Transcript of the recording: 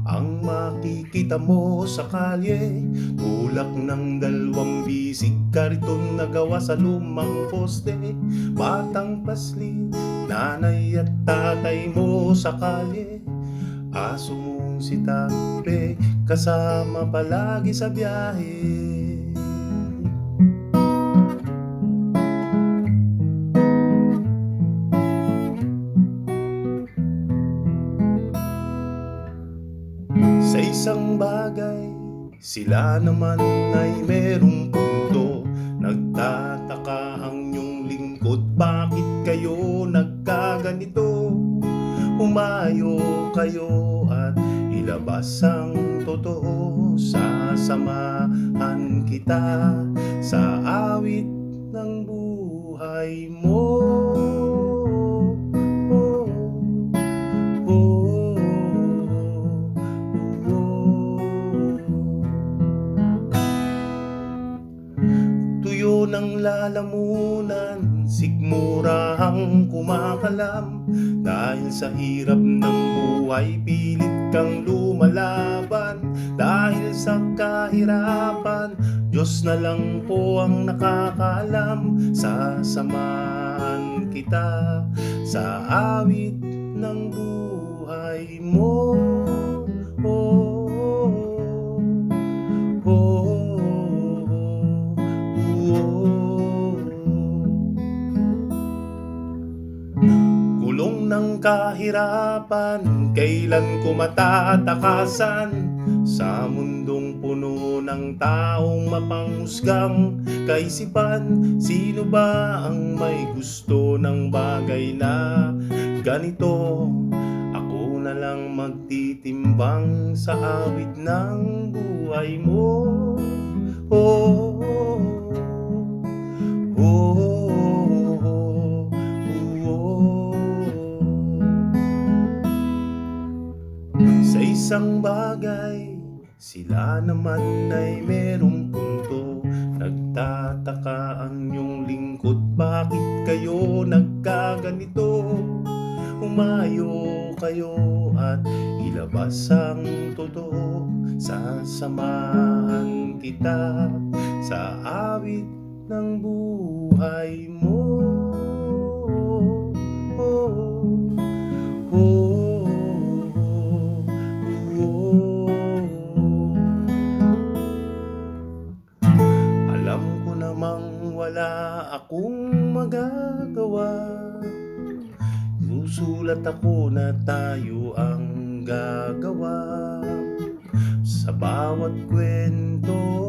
Ang makikita mo sa kalye, tulak ng dalawang bisig, kariton na gawa sa lumang poste. Batang pasli, nanay at tatay mo sa kalye, aso mong si Takpe, kasama palagi sa biyahe. Sa isang bagay, sila naman ay merong punto. Nagtataka ang iyong lingkod, bakit kayo nagkaganito? Humayo kayo at ilabas ang totoo. Sasamahan kita sa awit ng buhay mo. Tuyo ng lalamunan, sigmura ang kumakalam. Dahil sa hirap ng buhay, pilit kang lumalaban. Dahil sa kahirapan, Diyos na lang po ang nakakaalam. Sasamahan kita sa awit ng buhay mo. Gulong ng kahirapan, kailan ko matatakasan? Sa mundong puno ng taong mapanghusgang kaisipan, sino ba ang may gusto ng bagay na ganito? Ako na lang magtitimbang sa awit ng buhay mo. Oh, oh, oh. Sa isang bagay, sila naman ay merong punto. Nagtataka ang iyong lingkod, bakit kayo nagkaganito? Humayo kayo at ilabas ang totoo. Sasamahan kita sa awit ng buhay mo. Alam ko namang wala akong magagawa, susulat ako na tayo ang gagawa. Sa bawat kwento